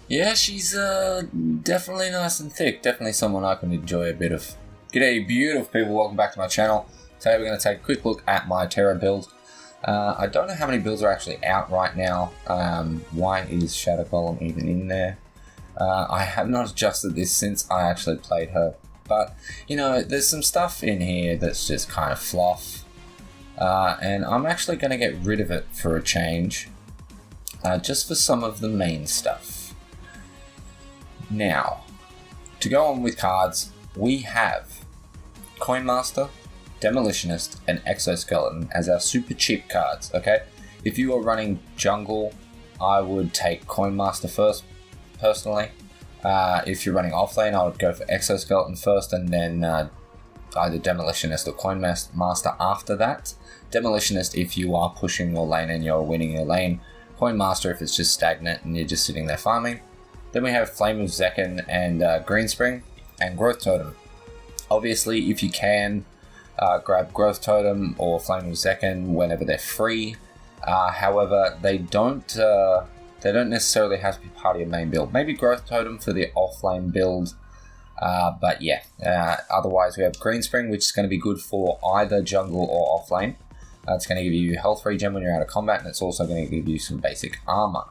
Yeah, she's definitely nice and thick. Definitely someone I can enjoy a bit of. G'day, beautiful people. Welcome back to my channel. Today we're going to take a quick look at my Terra build. I don't know how many builds are actually out right now. Why is Shadow Golem even in there? I have not adjusted this since I actually played her. But, you know, there's some stuff in here that's just kind of fluff. And I'm actually going to get rid of it for a change. Just for some of the main stuff. Now, to go on with cards, we have Coin Master, Demolitionist, and Exoskeleton as our super cheap cards, okay? If you are running jungle, I would take Coin Master first, personally. If you're running offlane, I would go for Exoskeleton first and then either Demolitionist or Coin Master after that. Demolitionist if you are pushing your lane and you're winning your lane. Coin Master if it's just stagnant and you're just sitting there farming. Then we have Flame of Zekken and Greenspring and Growth Totem. Obviously, if you can, grab Growth Totem or Flame of Zekken whenever they're free. However, they don't necessarily have to be part of your main build. Maybe Growth Totem for the offlane build. But yeah, otherwise we have Greenspring, which is going to be good for either jungle or offlane. It's going to give you health regen when you're out of combat, and it's also going to give you some basic armor.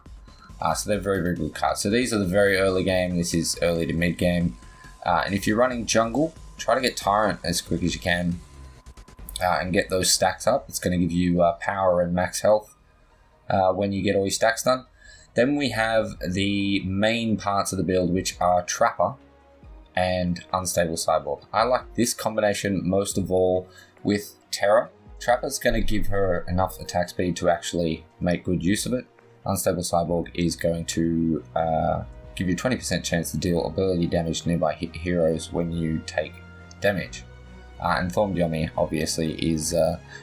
So they're very, very good cards. So these are the very early game. This is early to mid game. And if you're running jungle, try to get Tyrant as quick as you can and get those stacks up. It's going to give you power and max health when you get all your stacks done. Then we have the main parts of the build, which are Trapper and Unstable Cyborg. I like this combination most of all with Terra. Trapper's going to give her enough attack speed to actually make good use of it. Unstable Cyborg is going to give you 20% chance to deal ability damage to nearby heroes when you take damage. And Thornbyomi obviously is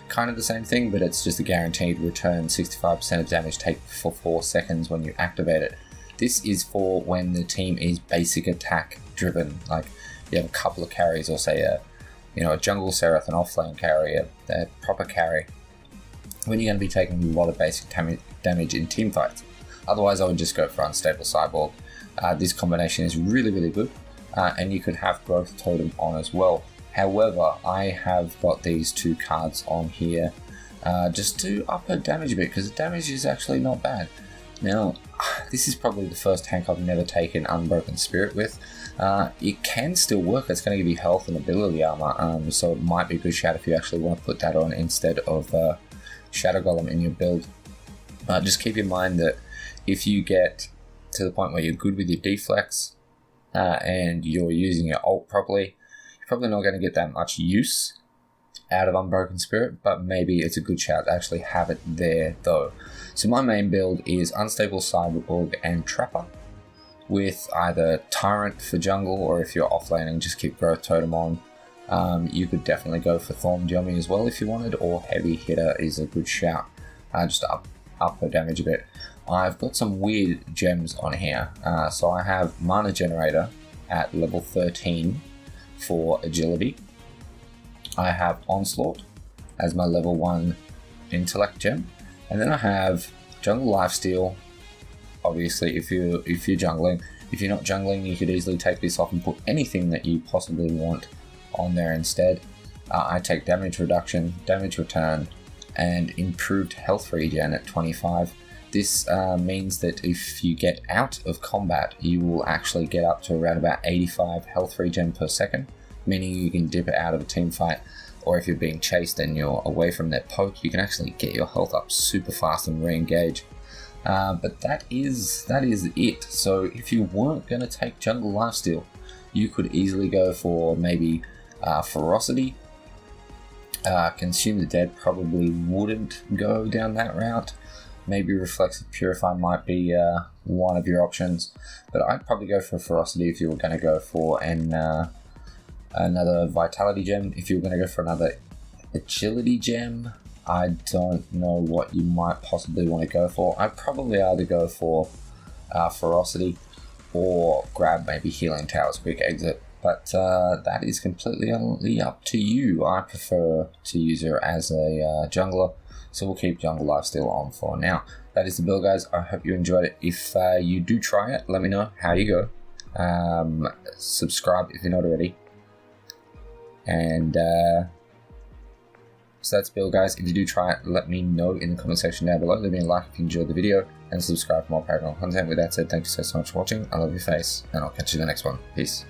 kind of the same thing, but it's just a guaranteed return 65% of damage take for 4 seconds when you activate it. This is for when the team is basic attack driven, like you have a couple of carries, or say a jungle Seraph, an offlane carry, a proper carry, when you're going to be taking a lot of basic damage in team fights. Otherwise, I would just go for Unstable Cyborg. This combination is really, really good, and you could have Growth Totem on as well. However, I have got these two cards on here just to up her damage a bit, because the damage is actually not bad. Now, this is probably the first tank I've never taken Unbroken Spirit with. It can still work. It's going to give you health and ability armor, so it might be a good shout if you actually want to put that on instead of Shadow Golem in your build. Just keep in mind that if you get to the point where you're good with your deflex and you're using your ult properly, you're probably not going to get that much use out of Unbroken Spirit, but maybe it's a good shout to actually have it there though. So my main build is Unstable Cyborg and Trapper, with either Tyrant for jungle, or if you're offlaning, just keep Growth Totem on. You could definitely go for Thornbyomi as well if you wanted, or Heavy Hitter is a good shout, just to up her damage a bit. I've got some weird gems on here. So I have Mana Generator at level 13 for agility. I have Onslaught as my level 1 intellect gem, and then I have Jungle Lifesteal. Obviously, if you're jungling. If you're not jungling, you could easily take this off and put anything that you possibly want on there instead. I take damage reduction, damage return, and improved health regen at 25. This means that if you get out of combat, you will actually get up to around about 85 health regen per second, meaning you can dip it out of a team fight, or if you're being chased and you're away from that poke, you can actually get your health up super fast and re-engage. But that is it. So if you weren't going to take Jungle Lifesteal, you could easily go for maybe Ferocity. Consume the Dead probably wouldn't go down that route. Maybe Reflexive Purify might be one of your options, but I'd probably go for Ferocity if you were going to go for another Vitality gem. If you were going to go for another Agility gem, I don't know what you might possibly want to go for. I'd probably either go for Ferocity or grab maybe Healing Tower's quick exit. But that is completely up to you. I prefer to use her as a jungler, so we'll keep Jungle Lifesteal on for now. that is the build, guys. I hope you enjoyed it. If you do try it, let me know how you go. Subscribe if you're not already. And so that's build, guys. If you do try it, let me know in the comment section down below. Leave me a like if you enjoyed the video, and subscribe for more Paragon content. With that said, thank you so much for watching. I love your face, and I'll catch you in the next one. Peace.